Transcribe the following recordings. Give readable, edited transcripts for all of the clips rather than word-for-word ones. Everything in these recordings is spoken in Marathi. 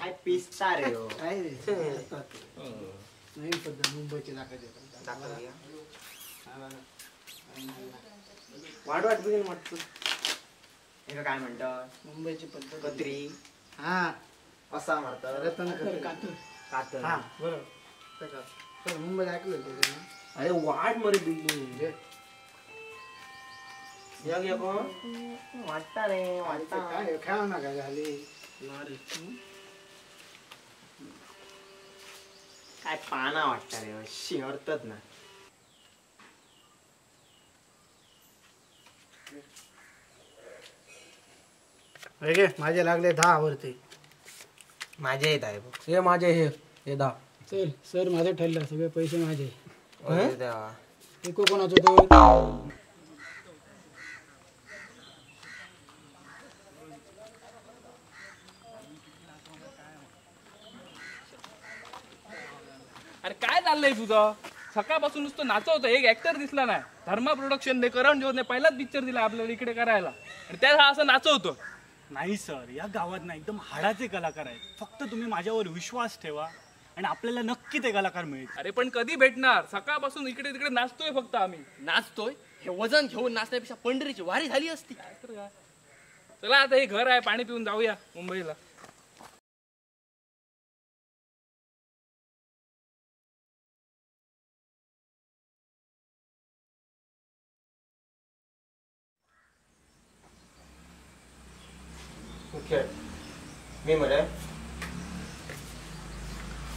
काय पिस्ता रे हो. काय रे नवीन पद्धत मुंबईची दाखवते. वाट बघेल म्हटलं हे काय म्हणतात मुंबईची पद्धत कत्री हा असा मारतात रतन कातर कातर हा बरोबर मुंबईत ऐकलं होतं ना. अरे वाट मरे बिगिन वाटता रे वाटता काय खेळा ना काय झाले काय पाना वाटता रे शिरतात ना. वेगळे माझे लागले 10 आवडते. माझ्या येत आहे हे माझे हे 10. चल सर माझे ठरलं सगळे पैसे माझे. देवा एको कोणाचं तो अरे काय चाललंय तुझं सकाळपासून नुसतं नाचवतं. एक ऍक्टर दिसला नाही. धर्मा प्रोडक्शनने करण जोहरने पहिलाच पिक्चर दिला आपल्याला इकडे करायला आणि त्यात हा असं नाचवतो. नाही सर या गावात ना एकदम हाडाचे कलाकार आहेत. फक्त तुम्ही माझ्यावर विश्वास ठेवा आणि आपल्याला नक्की ते कलाकार मिळेल. अरे पण कधी भेटणार. सकाळपासून इकडे तिकडे नाचतोय फक्त आम्ही. नाचतोय हे वजन घेऊन नाचण्यापेक्षा पंढरीची वारी झाली असती. चला आता हे घर आहे पाणी पिऊन जाऊया मुंबईला. मी मरे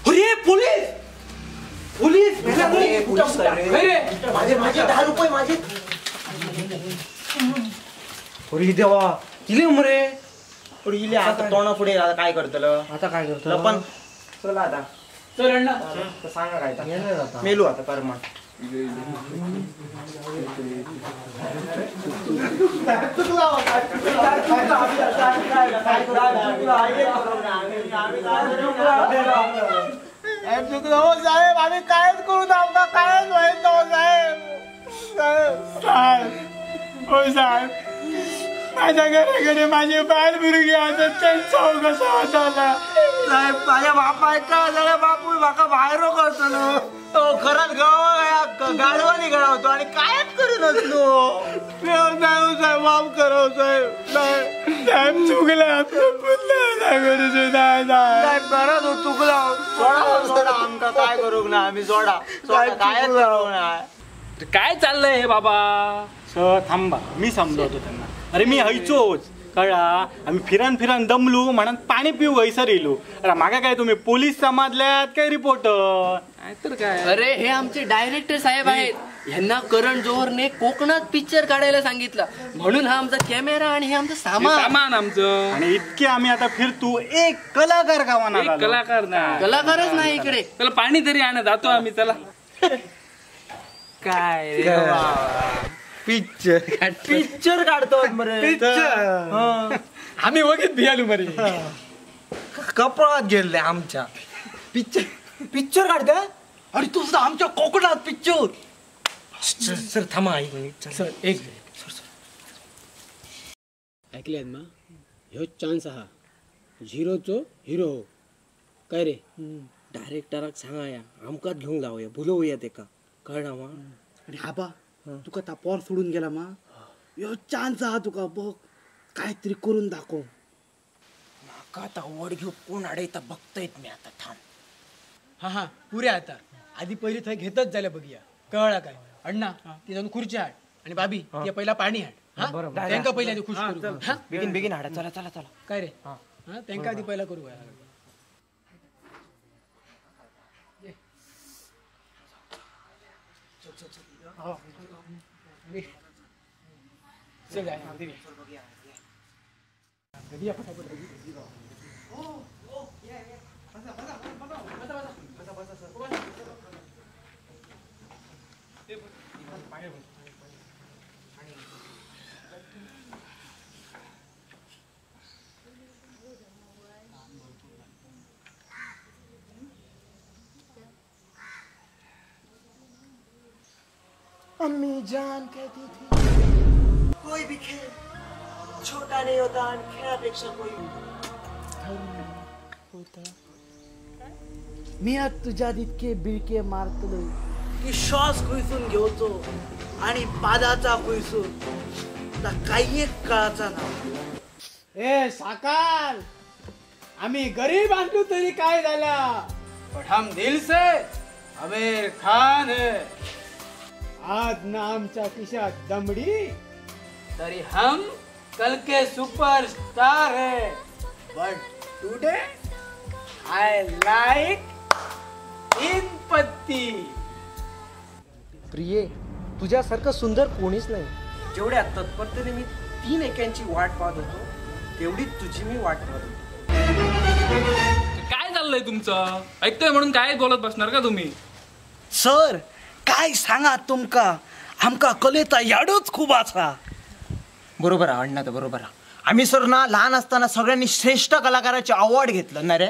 अरे पोलीस पोलीस माझे 10 रुपये माझे. अरे देवा किले मरे. पुढे गेले आता तोंडा पुढे काय करतलं आता काय करतो पण चला आता चल अण्णा सांगा काय मेलू आता कर्मा. चुकलो हो साहेब आम्ही कायच करू आमका कायच माहित साहेब. साहेब हो साहेब माझ्या घराकडे माझे बाल मुलगी आता त्यांचा कसा होता साहेब. माझ्या बापा ऐका झाल्या बापू माका बाहेर करतो तो खरंच गाडवानी गळवतो आणि कायच करू नसलो. साहेब माफ करो साहेब. साहेब चुकला साहेब करत हो चुकला. सोडा आमका काय करू ना आम्ही सोडा काय करू ना. काय चाललंय हे बाबा. सर थांबा मी समजवतो त्यांना. अरे मी हैचोच कळा आम्ही फिरान दमलू म्हणून पाणी पिऊ हैसर येलो. अरे मागा काय तुम्ही पोलीस समाजल्यात काय रिपोर्टर तर काय. अरे हे आमचे डायरेक्टर साहेब आहेत. यांना करण जोहरने कोकणात पिक्चर काढायला सांगितलं म्हणून हा आमचा कॅमेरा आणि हे आमचं सामान आमचं. आणि इतके आम्ही आता फिरतो एक कलाकार गावाना एक कलाकार नाही कलाकारच नाही इकडे. चला पाणी तरी आणा जातो आम्ही. चला काय पिक्चर काढतो आम्ही वगैरे भियालू मरे कपडात गेले आमच्या पिक्चर काढता. अरे तू सुद्धा आमच्या कोकणात पिक्चर. सर थांबा सर एक ऐकले ना ह्यो चान्स हा झिरोचो हिरो हो काय रे. डायरेक्टराक सांगा या आमकाच घेऊन जाऊया बोलवूया ते का कळना मा. आणि हा बा तुका तापावर सोडून गेला मा ह्यो चान्स हा तुका बघ काहीतरी करून दाखव. माका आता वड घेऊ कोण आडे तर बघतायत मी आता थांब. हा पुरे आता आधी पहिली थंय घेतच झाल्या बघूया कळला काय. अण्णा ती जाऊन खुर्ची हाड आणि बाबी ते पहिला पाणी हाड. त्यांका पहिल्या आधी खुश करू. बिगिन हाडा चला चला चला. काय रे त्यांका आधी पहिला करू. अम्मी जान कहती थी कोई भी खेल छोटा नहीं होता खेळापेक्षा कोई होता मी आज तुझ्यात इतके बिळके मारतलोय की श्वास खुयसून घेवचो आणि पादाचा खुयसून काही एक कळाचा ना ए साकाल आम्ही गरीब आणलो तरी काय झाला पण हम दिल से आमिर खान है आज ना आमच्या खिशात दमडी तरी हम कल के सुपरस्टार है बट टुडे आय लाइक 3 पत्ती प्रिये तुझ्यासारखं सुंदर कोणीच नाही जेवढ्या तत्परतेने मी 3 एकांची वाट पाहत होतो तेवढीच तुझी मी वाट पाहत होतो. काय चाललंय तुमचं ऐकतोय म्हणून काय बोलत बसणार का तुम्ही सर काय सांगा तुमका आमका कलेचा याडूच खूप असा बरोबर आहे अण्णा तर बरोबर आहे. आम्ही सर ना लहान असताना सगळ्यांनी श्रेष्ठ कलाकाराचे अवॉर्ड घेतलं ना रे.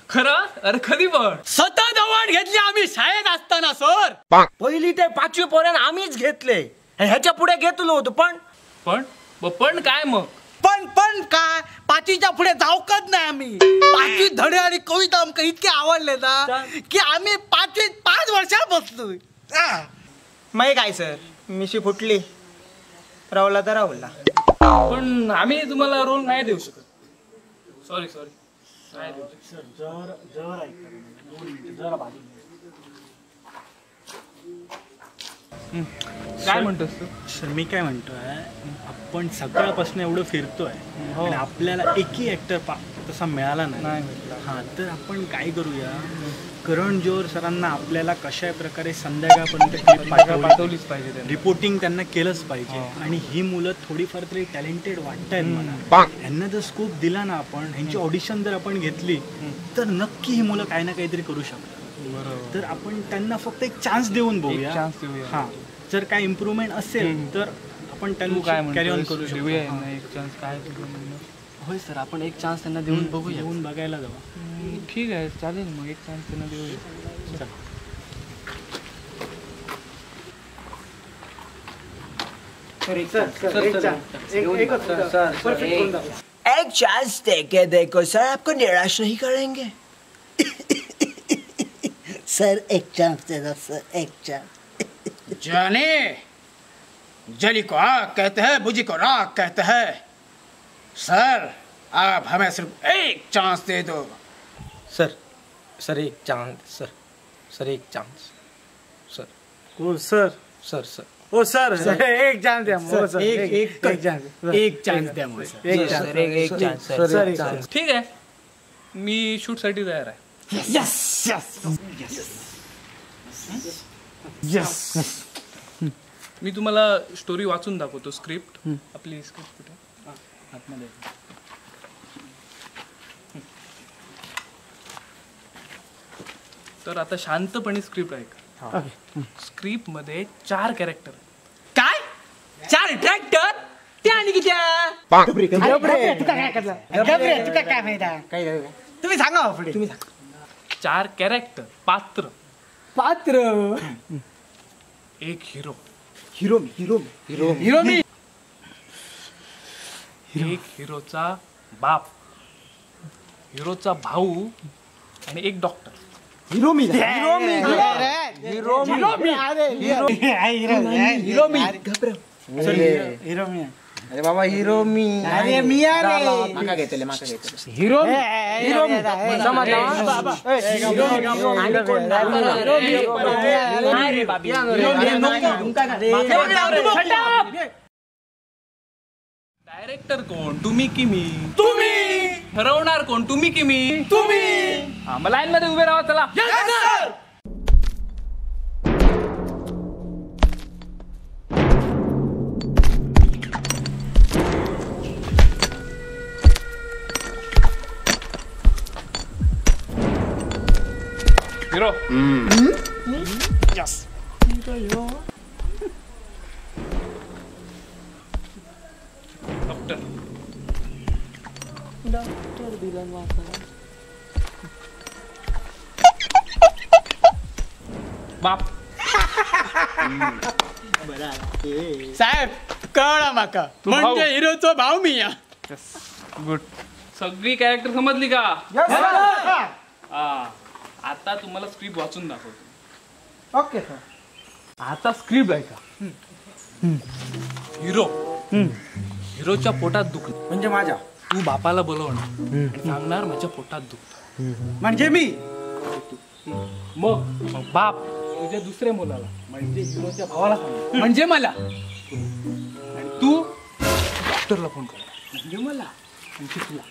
खरं अरे कधी पण सतत अवॉर्ड घेतले आम्ही शाळेत असताना सर पहिली ते 5वी पर्यंत आम्हीच घेतले ह्याच्या पुढे घेतलो होतो पण काय मग पण काय 5वीच्या पुढे जाऊकच नाही आम्ही 5वी धडे आणि कविता आमका इतके आवडले ना की आम्ही 5वीत 5 वर्षात बसलोय. मग काय सर मिशी फुटली राहुला तर राहुलला पण आम्ही तुम्हाला रोल नाही देऊ शकत सॉरी नाही देऊ शकत. काय म्हणतोस तू सर मी काय म्हणतोय आपण सकाळपासून एवढं फिरतोय आणि आपल्याला एकही ऍक्टर तसा मिळाला नाही. हा तर आपण काय करूया करण जोहर सरांना आपल्याला कशा प्रकारे संध्याकाळपर्यंत क्लिप पाठवलीच पाहिजे रिपोर्टिंग त्यांना केलंच पाहिजे. आणि ही मुलं थोडीफार तरी टॅलेंटेड वाटतायत मला यांना जर स्कोप दिला ना आपण ह्यांची ऑडिशन जर आपण घेतली तर नक्की ही मुलं काही ना काहीतरी करू शकतात. तर आपण त्यांना फक्त एक चान्स देऊन बघूया. हा जर काय इम्प्रूव्हमेंट असेल तर आपण त्यांना कॅरी ऑन करू शकतो. एक चान्स काय होय सर आपण एक चान्स त्यांना देऊन बघूया. येऊन बघायला जाऊ. ठीक आहे चालेल मग एक चान्स त्यांना देऊया. एक चांस देके देखो सर आपको निराश नहीं करेंगे. सर एक चांस दे दो सर एक चांस. जाने जली को आग कहते हैं बुझी को राख कहते हैं सर आप हमें सिर्फ एक चांस दे दो. सर एक चांस सर एक चांस सर. हो सर सर सर हो सर एक चांस द्या सर. एक चांस द्या एक चांस. ठीक आहे मी शूट साठी तयार आहे. मी तुम्हाला स्टोरी वाचून दाखवतो स्क्रिप्ट आपली स्क्रिप्ट कुठे आतमध्ये. तर आता शांतपणे स्क्रिप्ट ऐका. स्क्रिप्ट मध्ये 4 कॅरेक्टर काय 4 ट्रॅक्टर त्या आणि किती काय फायदा तुम्ही सांगा पुढे. तुम्ही 4 कॅरेक्टर पात्र एक हिरो मी एक हिरोचा बाप हिरोचा भाऊ आणि एक डॉक्टर. अरे बाबा हिरो मी अरे मी अरे माका घेतले डायरेक्टर कोण तुम्ही की मी ठरवणार कोण तुम्ही की मी मग लाईन मध्ये उभे राहा चला. हिरो बाप साहेब कळला माका म्हणजे हिरोचो भाव मी. गुड सगळी कॅरेक्टर समजली का? आता तुम्हाला स्क्रिप्ट वाचून दाखवतो. Okay sir. आता स्क्रिप्ट आहे का? हिरोच्या पोटात दुखलं म्हणजे माझ्या तू बापाला बोलवणार आणि सांगणार माझ्या पोटात दुखत. म्हणजे मी मग बाप तुझ्या दुसऱ्या मुलाला म्हणजे हिरोच्या भावाला सांगणार म्हणजे मला. आणि तू डॉक्टरला फोन कर म्हणजे मला म्हणजे तुला.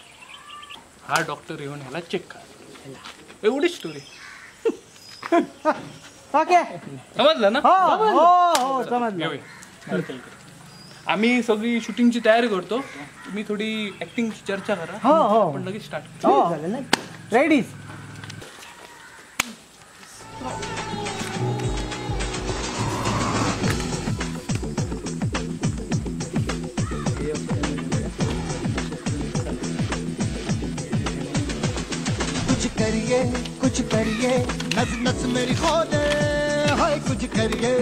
हा डॉक्टर येऊन ह्याला चेक कर. एवढी स्टोरी. ओके. समजलं ना? हो समजलं. घेऊया. आम्ही सगळी शूटिंगची तयारी करतो. तुम्ही थोडी ऍक्टिंगची चर्चा करा. हो आपण लगेच स्टार्ट करू. रेडी. कुछ करिए नस नस मेरी खोले हाय कुछ करिए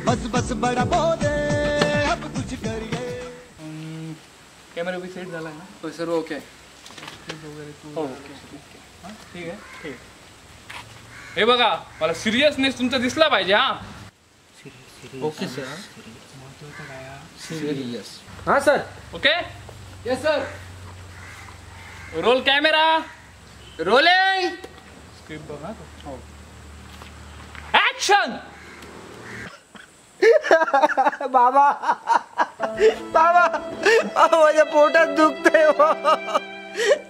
बस बस बड़ा बोले अब कुछ करिए. कॅमेरा बी सेट झालाय ना? सर्व ओके. हो ठीक आहे. हे बघा मला सिरियसनेस तुमचा दिसला पाहिजे. हा ओके सर. सिरियस. हा sir. Okay. Yes sir. Role camera. Rolling. Script बघा. ऍक्शन. बाबा माझ्या पोटात दुखतंय.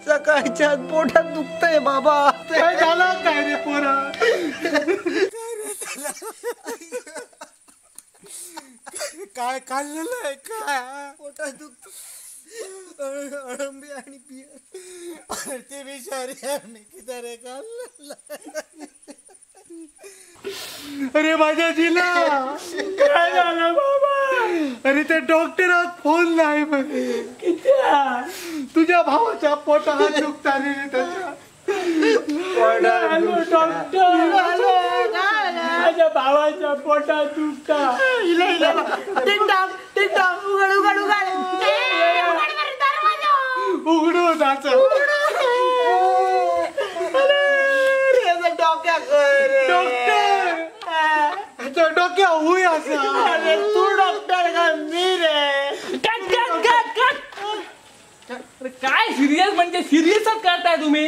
सकाळच्या पोटात दुखतंय बाबा. काय झालं काय रे पोरा? काय खाल्लेलं आहे काय? पोटात दुखत. अळंबी आणि बियर. ते बिचारी किती रे खाल्लेलं. अरे माझ्या जिला काय झालं बाबा? अरे त्या डॉक्टरात फोन नाही म्हणे. किती तुझ्या भावाच्या पोटात दुखता रे त्याच्या. डॉक्टर माझ्या भावाच्या पोटात दुखता. उघडू जायचं. डॉक्टर डोक्या होई असं. तू डॉक्टर का मी रे? काय सिरियस म्हणजे सिरियसच करताय तुम्ही?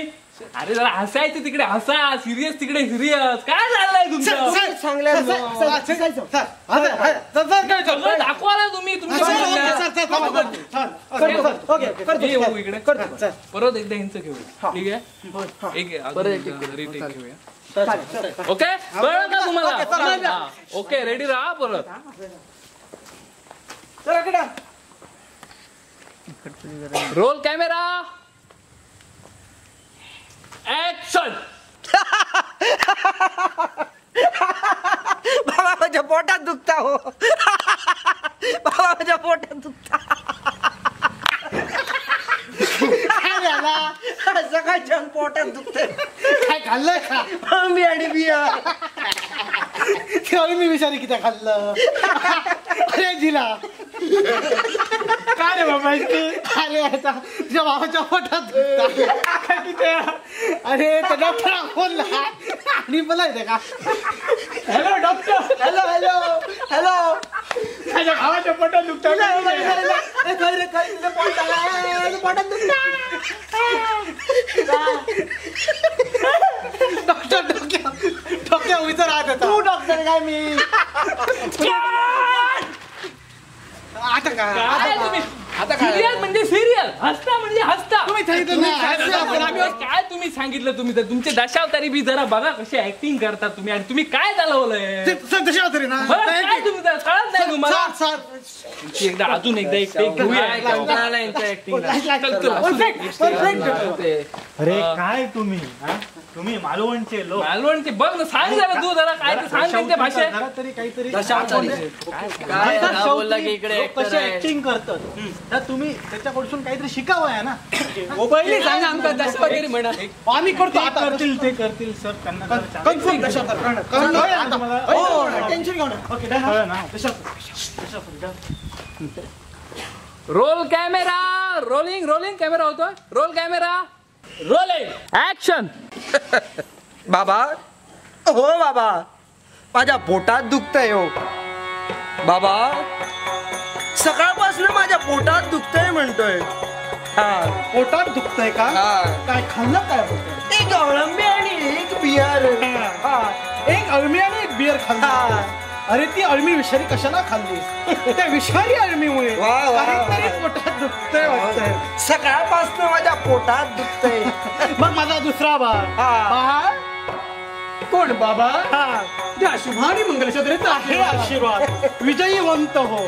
अरे जरा हसायचं तिकडे हसा. सिरियस तिकडे सिरियस. काय चाललंय तुमचं? दाखवा ना तुम्ही इकडे. परत एकदा यांचं घेऊया. ठीक आहे. परत रिटेक घेऊया. ओके. कळलं का तुम्हाला? ओके रेडी राहा. परत रोल कॅमेरा. ऍक्शन. बाबा माझ्या पोटात दुखता. हो बाबा माझ्या पोटात दुखता. सकाळच्या पोटात दुखतंय. काय खाल्लंय का? अळंबी आणि बियर. तेव्हा मी विचार किती खाल्लं. अरे जिला काय रे बाबा? अरे आता तुझ्या भावाच्या पोटात किती. अरे त्या डॉक्टरा फोन आणि मला येते का? Hello doctor. Hello hello hello. माझ्या भावाच्या पोटात दुखतं. पोटात दुखता. डॉक्टर डोक्या विचार राहत होता. तू डॉक्टर काय मी? आता काय तुम्ही? सिरियस म्हणजे सिरियस. हसता म्हणजे हसता. काय तुम्ही सांगितलं? तुम्ही तर तुमचे दशावतारी बी जरा बघा कशी ऍक्टिंग करतात तुम्ही. आणि तुम्ही काय चालवलंय? दशावतारी ना. काय तुम्ही कळत नाही तुम्हाला? एकदा अजून एकदा एक टेक घेऊया. अरे काय तुम्ही तुम्ही मालवणचे लोक. मालवणचे बघ ना. सांग जरा तू जरा काय ते सांग त्यांच्या भाषेत. जरा तरी काहीतरी काय बोलला की इकडे कशी ऍक्टिंग करतात. तुम्ही त्याच्याकडून काहीतरी शिकावं आहे ना. पहिले सांगा आमका दशा वगैरे म्हणा. आम्ही करतो आता ते करतील सर. त्यांना कन्फर्म टेन्शन घेऊ नका. Okay roll camera. Rolling camera होतो. Roll camera. Rolling action. बाबा हो बाबा माझ्या पोटात दुखतंय हो बाबा. सकाळपासून माझ्या पोटात दुखतंय म्हणतोय. पोटात दुखतंय का? काय खाल्लं काय? एक अळंबी आणि एक बियर. एक अळमी आणि एक बियर खाल्ला. अरे ती अळमी विषारी कशाला खाल्लीस? त्या विषारी अळमीमुळे काहीतरी पोटात दुखतंय वाटतंय. सकाळपासून माझ्या पोटात दुखतंय. मग माझा दुसरा बाळ कोण बाबा? त्या शुभानी मंगलशोधरेचा आहे आशीर्वाद. विजयीवंत हो.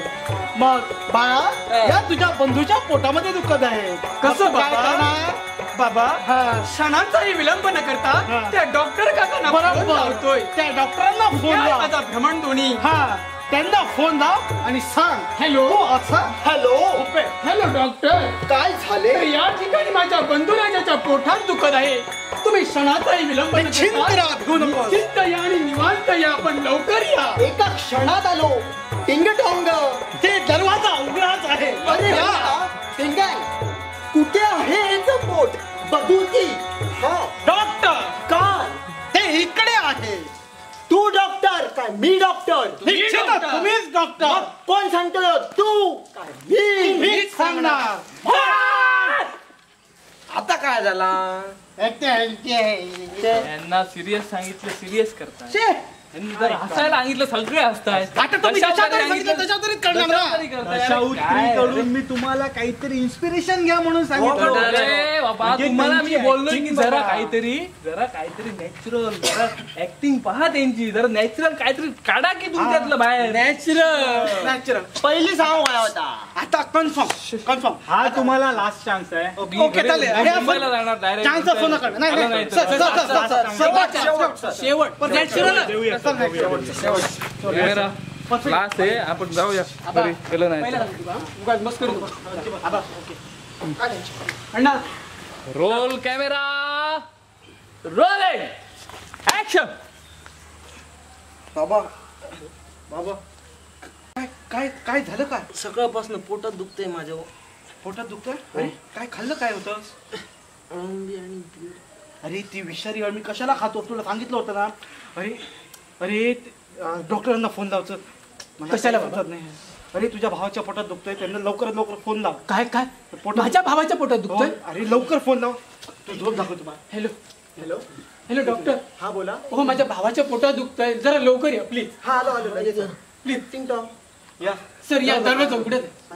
मग बाळा या तुझ्या बंधूच्या पोटामध्ये दुखत आहे. कसं काय करणार बाबा? क्षणांचाही विलंब न करता त्या डॉक्टर काकांना फोन लावतोय. त्या डॉक्टरांना फोन लाव. माझा भ्रमणध्वनी. त्यांना फोन लाव आणि सांग हॅलो असं. हॅलो डॉक्टर काय झाले? या ठिकाणी माझ्या बंधूला ज्याच्या पोटात दुखत आहे तुम्ही क्षणाचाही विलंब चिंत या आणि निवांत या. पण लवकर या. एका क्षणात आलो. टिंग टोंग ते दरवाजा उघडाच आहे. अरे टिंगाय कुठे आहे याचं पोट? बघू की. डॉक्टर काय? ते इकडे आहे. तू डॉक्टर काय मी डॉक्टर? तुम्हीच डॉक्टर. कोण सांगतो? तू काय मीच सांगणार. आता काय झाला? यांना सिरियस सांगितलं सिरियस करतात. यांनी जर हसायला सांगितलं सगळे हसतायत. आता तुम्ही कडून मी तुम्हाला काहीतरी इन्स्पिरेशन घ्या म्हणून सांगितलं. अरे बाबा तुम्हाला मी बोललोय की जरा काहीतरी नॅचरल. जरा ऍक्टिंग पहा त्यांची. जरा नॅचरल काहीतरी काढा की तुमच्यातलं बाहेर. नॅचरल पहिली सांग काय होता. आता कन्फर्म हा तुम्हाला लास्ट चान्स आहे. ओके मुंबईला जाणार डायरेक्ट. चान्स असो नका. नाही शेवट नॅचरल क्लास आहे. आपण जाऊया. केलं नाही रोल कॅमेरा. Rolling action. बाबा काय झालं काय? सकाळपासून पोटात दुखतंय माझ्या. पोटात दुखतंय? काय खाल्लं काय होतं? अळंबी आणि बियर. अरे ती विषारी अळमी कशाला खातो? तुला सांगितलं होतं ना. अरे डॉक्टरांना फोन लावचं. कशाला नाही. अरे तुझ्या भावाच्या पोटात दुखतोय. त्यांना लवकरात लवकर फोन लाव. काय माझ्या भावाच्या पोटात दुखतोय? अरे लवकर फोन लाव. तू झोप दाखव तुम्हाला. Hello doctor. हा बोला. हो माझ्या भावाच्या पोटात दुखतोय. जरा लवकर या प्लीज. हा आलो प्लीज. टिंग टॉंग या सर. या दरवाजा उघडत.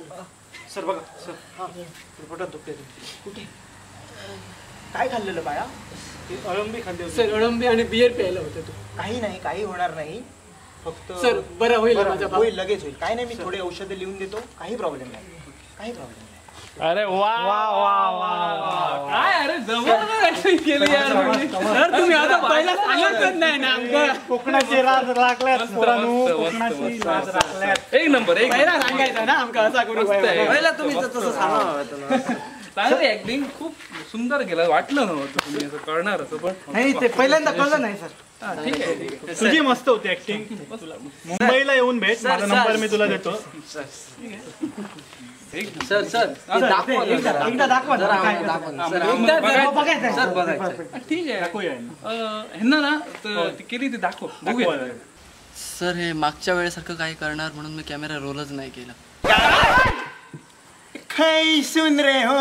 सर बघा सर पोटात दुखतोय. कुठे? काय खाल्लेलं बाळा? अळंबी खाल्ली सर. अळंबी आणि बियर प्यायला होतं. तू काही नाही काही होणार नाही. फक्त सर बरं होईल. होईल लगेच होईल. काही नाही. मी थोडे औषधं लिहून देतो. काही प्रॉब्लेम नाही. अरे वा काय. अरे जबरदस्त केली यार. सर तुम्ही आता पहिला सांगतच नाही ना. कोकणाची राज राखल्यात. कोकणाची राज राखल्यात. एक नंबर. एक पहिला सांगायचं ना आमका असा करू. पहिला तुम्ही तसं सांगा. चांगली ऍक्टिंग खूप सुंदर केलं. वाटलं नव्हतं तुम्ही असं करणार असं. पण नाही ते पहिल्यांदा कळलं नाही सर. ठीक आहे. तुझी मस्त होती ऍक्टिंग. मुंबईला येऊन भेट. माझा नंबर मी तुला देतो. सर एकदा दाखवा. ठीक आहे. ह्यांना ना ती केली ती दाखव. बघूया. सर हे मागच्या वेळेसारखं काही करणार म्हणून मी कॅमेरा रोलच नाही केला. सुन रे हो.